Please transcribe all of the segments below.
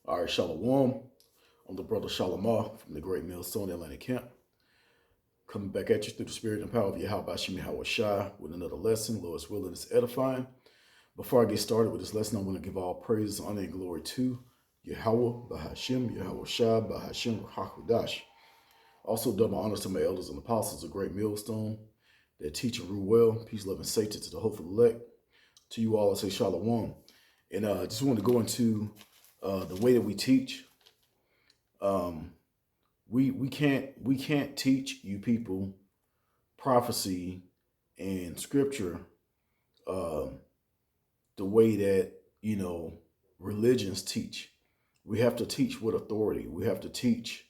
All right, Shalom. I'm the brother Shalamar from the Great Millstone Atlantic Camp. Coming back at you through the spirit and power of Yahweh Shemi Howard Shai with another lesson. Lord's willing is edifying. Before I get started with this lesson, I want to give all praise, honor, and glory to Yahweh, Bahashim, Yahweh Shai, Bahashim, Hakudash. Also, double honors to my elders and apostles of Great Millstone that teach and rule well. Peace, love, and safety to the hopeful elect. To you all, I say Shalom. And I just want to go into the way that we teach. We can't teach you people prophecy and scripture the way that religions teach. We have to teach with authority. We have to teach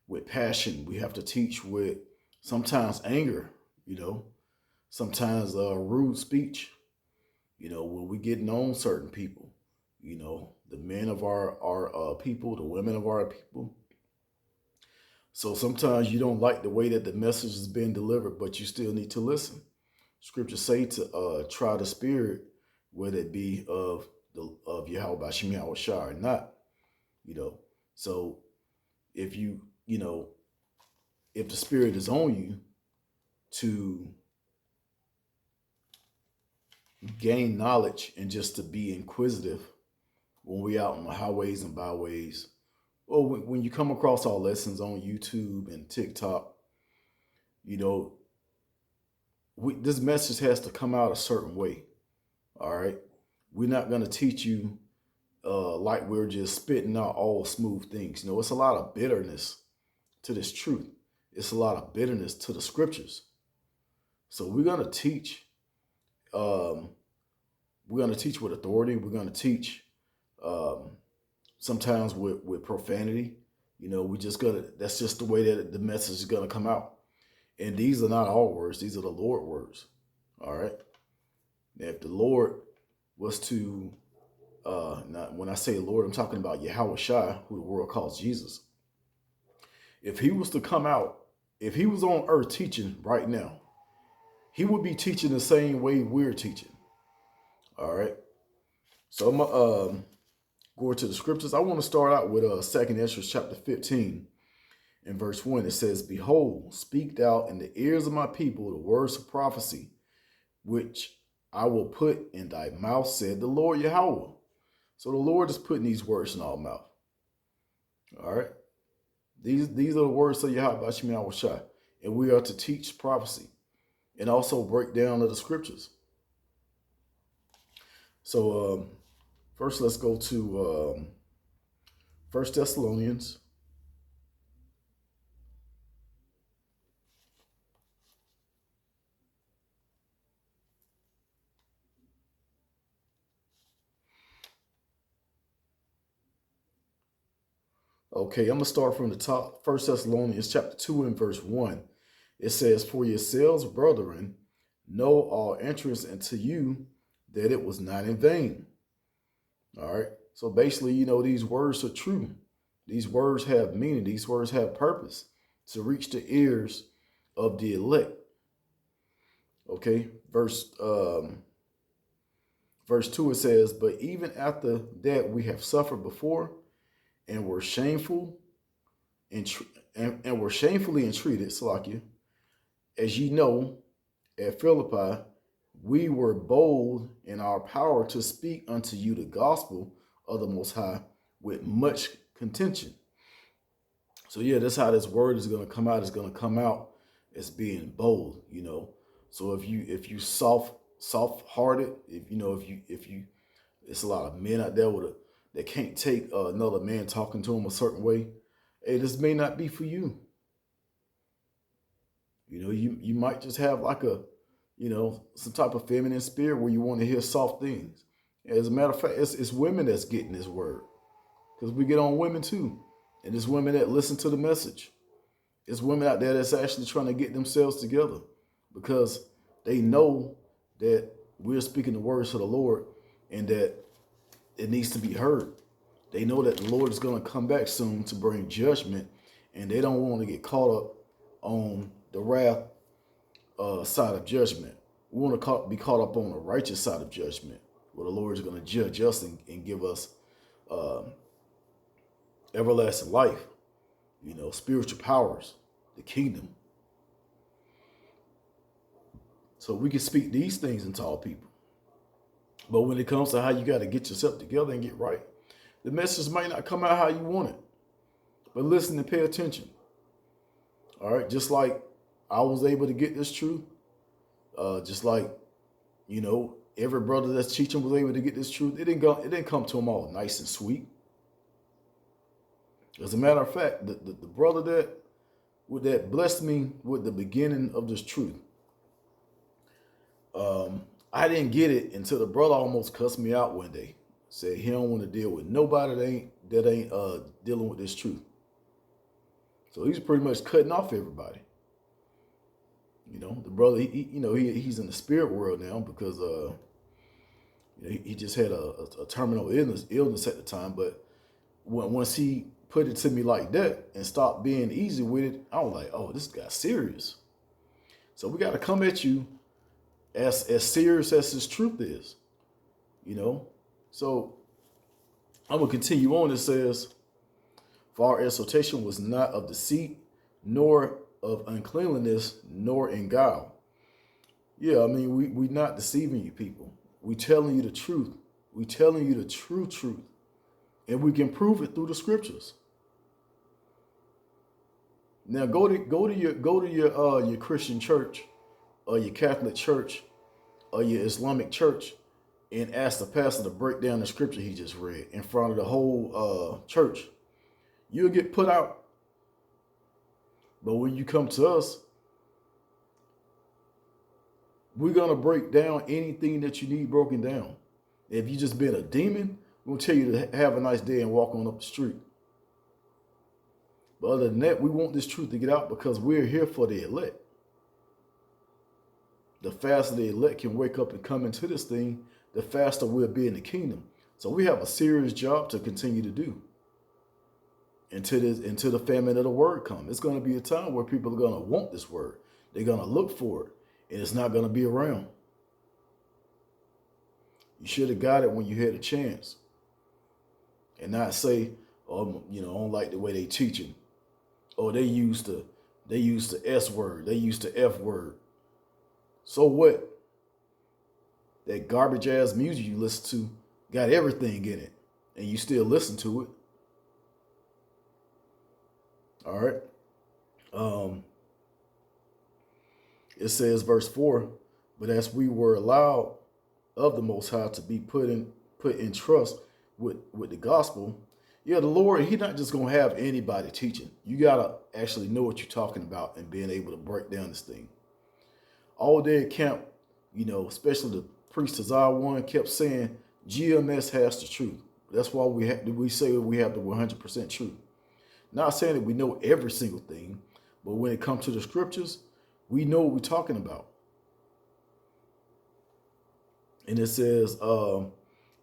with passion. We have to teach with sometimes anger. Sometimes rude speech. When we get on certain people. The men of our people, the women of our people. So sometimes you don't like the way that the message is being delivered, but you still need to listen. Scriptures say to try the spirit, whether it be of Yahweh Shemi Howard Shai or not. So if if the spirit is on you to gain knowledge and just to be inquisitive when we out on the highways and byways, or when you come across our lessons on YouTube and TikTok, this message has to come out a certain way. All right. We're not going to teach you like we're just spitting out all smooth things. It's a lot of bitterness to this truth. It's a lot of bitterness to the scriptures. So we're going to teach. We're going to teach with authority. We're going to teach sometimes with profanity. That's just the way that the message is going to come out. And these are not our words. These are the Lord words. All right. Now, if the Lord was to, when I say Lord, I'm talking about Yahweh Shai, who the world calls Jesus. If he was to come out, if he was on earth teaching right now, he would be teaching the same way we're teaching. All right. So I'm going to the scriptures. I want to start out with 2nd Ezra chapter 15 and verse 1. It says, "Behold, speak thou in the ears of my people the words of prophecy, which I will put in thy mouth, said the Lord Yahweh." So the Lord is putting these words in our mouth. All right. These are the words of Yahweh Shemi Howard Shai. And we are to teach prophecy and also break down the scriptures. So first, let's go to 1 Thessalonians. Okay, I'm going to start from the top. 1 Thessalonians chapter 2 and verse 1. It says, "For yourselves, brethren, know all entrance into you that it was not in vain." All right. So basically, these words are true. These words have meaning. These words have purpose to reach the ears of the elect. Okay. Verse 2, it says, "But even after that we have suffered before and were shameful and were shamefully entreated, Salakia, as ye know, at Philippi, we were bold in our power to speak unto you the gospel of the Most High with much contention." So yeah, that's how this word is going to come out. It's going to come out as being bold, So if you soft-hearted, if you, it's a lot of men out there that can't take another man talking to them a certain way. Hey, this may not be for you. You might just have like some type of feminine spirit where you want to hear soft things. As a matter of fact, it's women that's getting this word, because we get on women too. And it's women that listen to the message. It's women out there that's actually trying to get themselves together because they know that we're speaking the words of the Lord and that it needs to be heard. They know that the Lord is going to come back soon to bring judgment, and they don't want to get caught up on the wrath side of judgment. We want to be caught up on the righteous side of judgment, where the Lord is going to judge us and give us everlasting life, spiritual powers, the kingdom. So we can speak these things into all people. But when it comes to how you got to get yourself together and get right, the message might not come out how you want it. But listen and pay attention. All right. Just like I was able to get this truth, just like, every brother that's teaching was able to get this truth. It didn't come to them all nice and sweet. As a matter of fact, the brother that blessed me with the beginning of this truth, I didn't get it until the brother almost cussed me out one day. Said he don't want to deal with nobody that ain't dealing with this truth. So he's pretty much cutting off everybody. The brother, he's in the spirit world now because he just had a terminal illness at the time. But once he put it to me like that and stopped being easy with it, I was like, oh, this guy's serious. So we got to come at you as serious as this truth is, So I'm going to continue on. It says, for our exhortation was not of deceit, nor of uncleanliness, nor in guile. Yeah, I mean, we not deceiving you people. We telling you the truth. We telling you the true truth. And we can prove it through the scriptures. Now go to your Christian church or your Catholic church or your Islamic church and ask the pastor to break down the scripture he just read in front of the whole church. You'll get put out. But when you come to us, we're going to break down anything that you need broken down. If you just been a demon, we'll tell you to have a nice day and walk on up the street. But other than that, we want this truth to get out because we're here for the elect. The faster the elect can wake up and come into this thing, the faster we'll be in the kingdom. So we have a serious job to continue to do until the famine of the word comes. It's going to be a time where people are going to want this word. They're going to look for it, and it's not going to be around. You should have got it when you had a chance, and not say, "Oh, I don't like the way they teaching." Oh, they used the S word. They used the F word. So what? That garbage ass music you listen to got everything in it, and you still listen to it. All right. It says, verse 4, but as we were allowed of the Most High to be put in trust with the gospel, the Lord, He's not just gonna have anybody teaching. You gotta actually know what you're talking about and being able to break down this thing. All day at camp, especially the priest Hazar one kept saying, GMS has the truth. That's why we say we have the 100% truth. Not saying that we know every single thing, but when it comes to the scriptures, we know what we're talking about. And it says,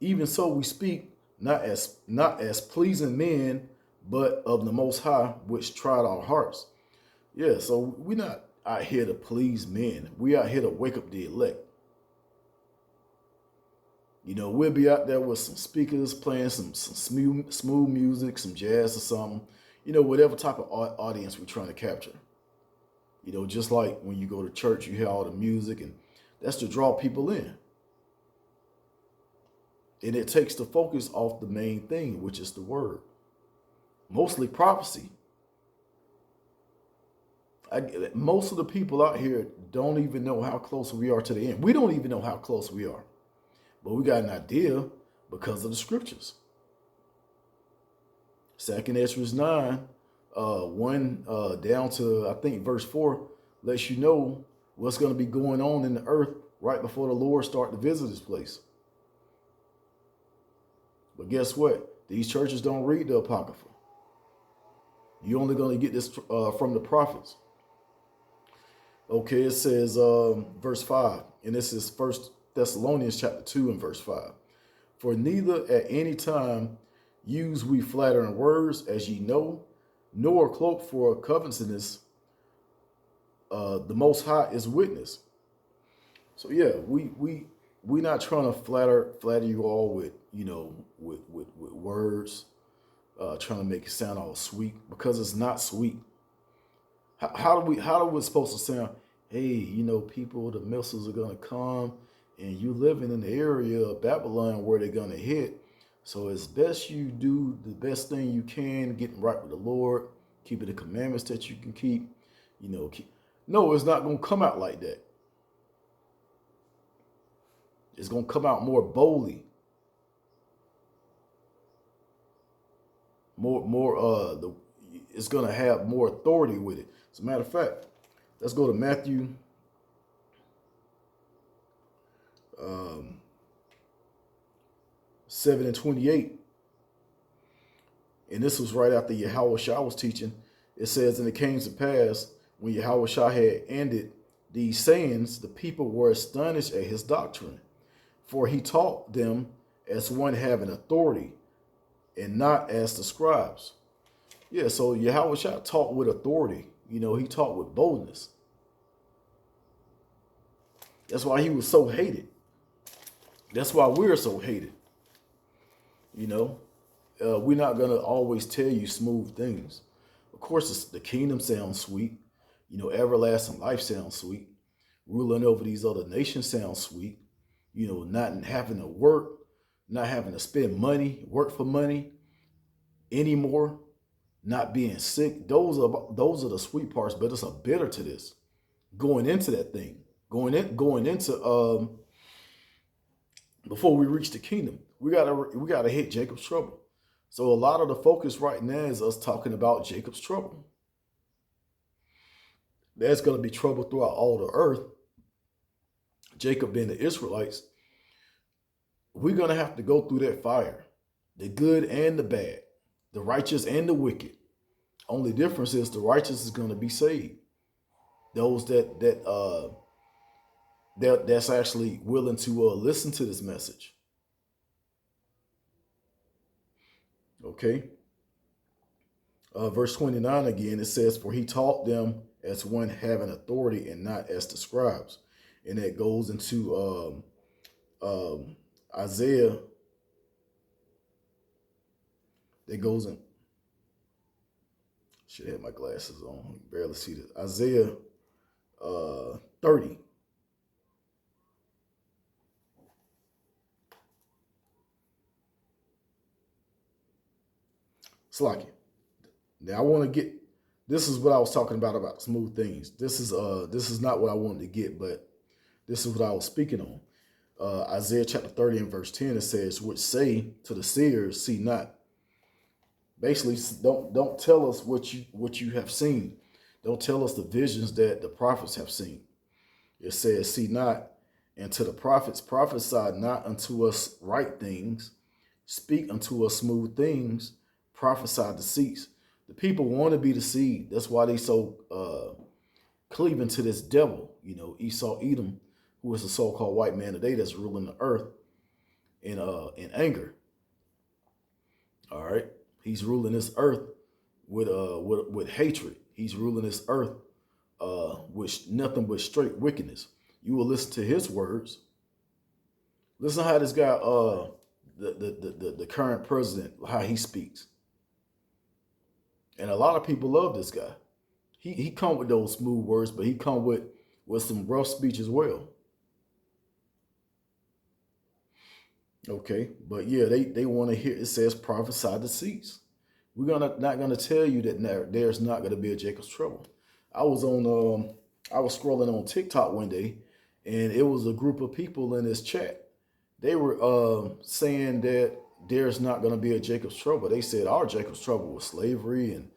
even so we speak not as pleasing men, but of the Most High, which tried our hearts. Yeah, so we're not out here to please men. We out here to wake up the elect. We'll be out there with some speakers playing some smooth music, some jazz or something. Whatever type of audience we're trying to capture. Just like when you go to church, you hear all the music, and that's to draw people in. And it takes the focus off the main thing, which is the word. Mostly prophecy. Most of the people out here don't even know how close we are to the end. We don't even know how close we are. But we got an idea because of the scriptures. 2nd Ezra 9, 1 down to, I think, verse 4, lets you know what's going to be going on in the earth right before the Lord start to visit this place. But guess what? These churches don't read the Apocrypha. You're only going to get this from the prophets. Okay, it says, verse 5, and this is 1 Thessalonians chapter 2 and verse 5. For neither at any time use we flattering words, as ye know, nor cloak for covetousness. The Most High is witness. So yeah, we not trying to flatter you all with with words, trying to make it sound all sweet, because it's not sweet. How do we supposed to sound? Hey, people, the missiles are gonna come, and you living in the area of Babylon where they're gonna hit. So it's best you do the best thing you can, getting right with the Lord, keeping the commandments that you can keep. No, it's not gonna come out like that. It's gonna come out more boldly, it's gonna have more authority with it. As a matter of fact, let's go to Matthew 7:28. And this was right after Yahweh Shah was teaching. It says, and it came to pass, when Yahweh Shah had ended these sayings, the people were astonished at his doctrine. For he taught them as one having authority, and not as the scribes. Yeah, so Yahweh Shah taught with authority. He taught with boldness. That's why he was so hated. That's why we're so hated. We're not going to always tell you smooth things. Of course, the kingdom sounds sweet. Everlasting life sounds sweet. Ruling over these other nations sounds sweet. Not having to work, not having to spend money, work for money anymore, not being sick. Those are the sweet parts, but it's a bitter to this. Going into that thing, going into before we reach the kingdom, we gotta hit Jacob's trouble. So a lot of the focus right now is us talking about Jacob's trouble. There's going to be trouble throughout all the earth. Jacob being the Israelites, we're going to have to go through that fire, the good and the bad, the righteous and the wicked. Only difference is the righteous is going to be saved. Those that's actually willing to listen to this message. Okay. Verse 29 again, it says, for he taught them as one having authority and not as the scribes. And that goes into Isaiah. That goes in. Should have my glasses on. Barely see this. Isaiah 30. Slacky. Now I want to get. This is what I was talking about smooth things. This is not what I wanted to get, but this is what I was speaking on. Isaiah chapter 30 and verse 10, it says, which say to the seers, see not. Basically, don't tell us what you have seen. Don't tell us the visions that the prophets have seen. It says, see not, and to the prophets prophesy not unto us right things, speak unto us smooth things, prophesy deceits. The people want to be deceived. That's why they so cleaving to this devil. Esau, Edom, who is a so-called white man today that's ruling the earth in anger. All right, he's ruling this earth with hatred. He's ruling this earth with nothing but straight wickedness. You will listen to his words. Listen how this guy, the current president, how he speaks. And a lot of people love this guy. He come with those smooth words, but he come with some rough speech as well. Okay, but yeah, they want to hear, it says prophesy deceits. We're not gonna tell you that there's not gonna be a Jacob's trouble. I was scrolling on TikTok one day, and it was a group of people in this chat. They were saying that there's not gonna be a Jacob's trouble. They said our Jacob's trouble was slavery, and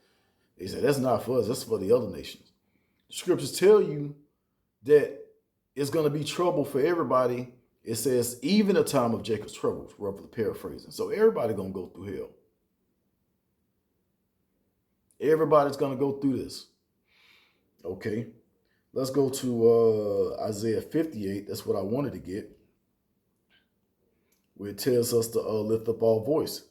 they said that's not for us, that's for the other nations. The scriptures tell you that it's gonna be trouble for everybody. It says even a time of Jacob's troubles, roughly paraphrasing. So everybody gonna go through hell. Everybody's gonna go through this. Okay, let's go to Isaiah 58. That's what I wanted to get, where it tells us to lift up our voice.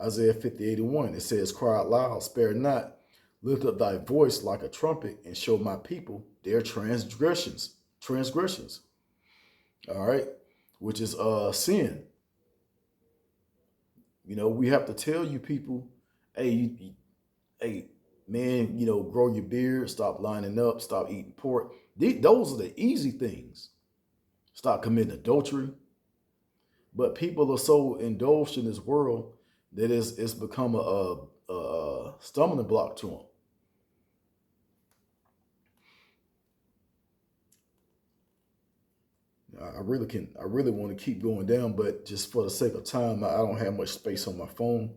Isaiah 50:81. It says, cry out loud, spare not, lift up thy voice like a trumpet, and show my people their transgressions. All right, which is sin. We have to tell you people hey, hey, man, grow your beard, stop lining up, stop eating pork. Those are the easy things. Stop committing adultery. But people are so indulged in this world that it's become a stumbling block to them. I really want to keep going down, but just for the sake of time, I don't have much space on my phone.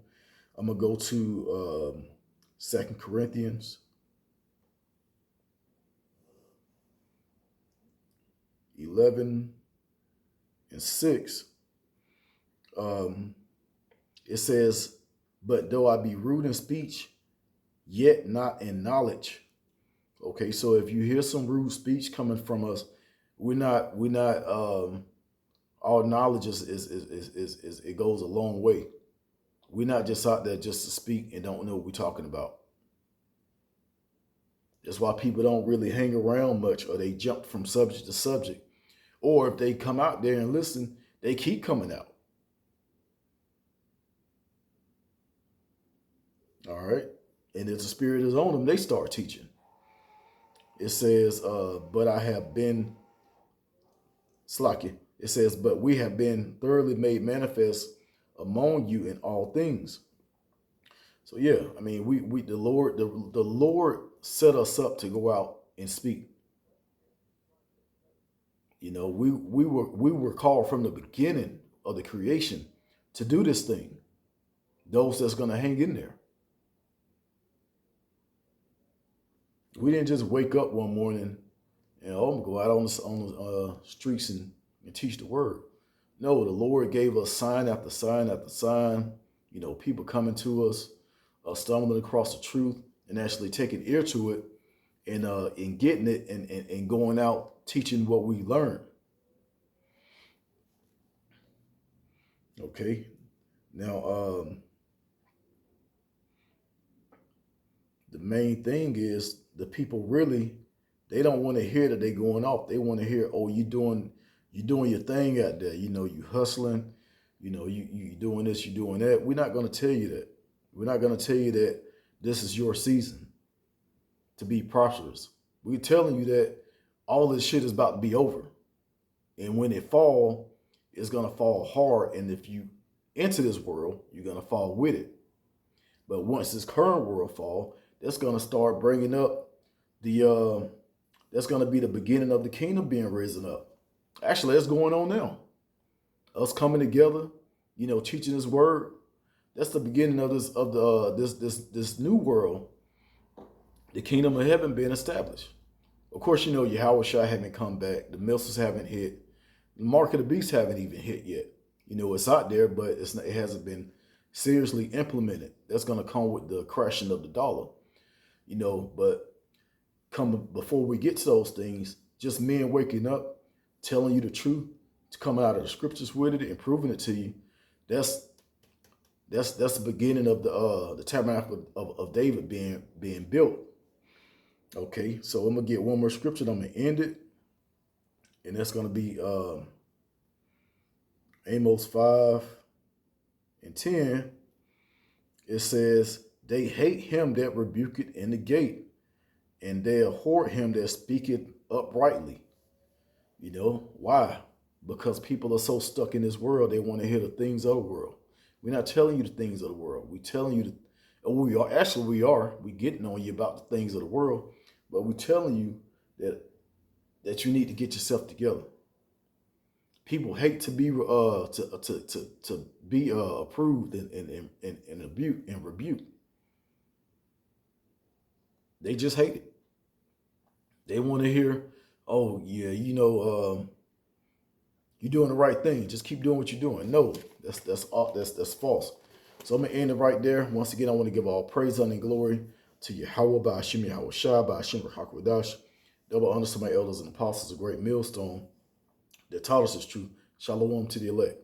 I'm gonna go to 2 Corinthians 11:6. Um, it says, "But though I be rude in speech, yet not in knowledge." Okay, so if you hear some rude speech coming from us, we're not our knowledge is it goes a long way. We're not just out there just to speak and don't know what we're talking about. That's why people don't really hang around much, or they jump from subject to subject. Or if they come out there and listen, they keep coming out. All right. And if the spirit is on them, they start teaching. It says, but I have been Slacky. It says, but we have been thoroughly made manifest among you in all things. So yeah, I mean, we the Lord set us up to go out and speak. We were called from the beginning of the creation to do this thing. Those that's gonna hang in there. We didn't just wake up one morning and I'm gonna go out on the streets and teach the word. No, the Lord gave us sign after sign after sign. People coming to us, stumbling across the truth and actually taking ear to it and getting it and going out teaching what we learned. Okay. Now, the main thing is the people really, they don't want to hear that they're going off. They want to hear, oh, you doing your thing out there. You hustling. You doing this, you doing that. We're not going to tell you that. We're not going to tell you that this is your season to be prosperous. We're telling you that all this shit is about to be over. And when it fall, it's going to fall hard. And if you enter this world, you're going to fall with it. But once this current world fall, that's going to start bringing up that's going to be the beginning of the kingdom being risen up. Actually, that's going on now. Us coming together, teaching this word. That's the beginning of this new world, the kingdom of heaven being established. Of course, Yahweh Shai haven't come back. The missiles haven't hit. The mark of the beast haven't even hit yet. It's out there, but it hasn't been seriously implemented. That's going to come with the crashing of the dollar. But before we get to those things, just men waking up, telling you the truth, coming out of the scriptures with it and proving it to you. That's the beginning of the tabernacle of David being built. Okay, so I'm gonna get one more scripture. I'm gonna end it, and that's gonna be Amos 5:10. It says, "They hate him that rebuketh in the gate, and they abhor him that speaketh uprightly." Why? Because people are so stuck in this world, they want to hear the things of the world. We're not telling you the things of the world. We're telling you, we're getting on you about the things of the world, but we're telling you that you need to get yourself together. People hate to be to be approved and rebuked. They just hate it. They want to hear, oh yeah, you're doing the right thing. Just keep doing what you're doing. No, that's false. So I'm gonna end it right there. Once again, I want to give all praise, honor, and glory to Yahweh, by Hashem Yahweh Shai, by Hashem Hakwadash. Double honors to my elders and apostles, a great millstone that taught us this truth. Shalom to the elect.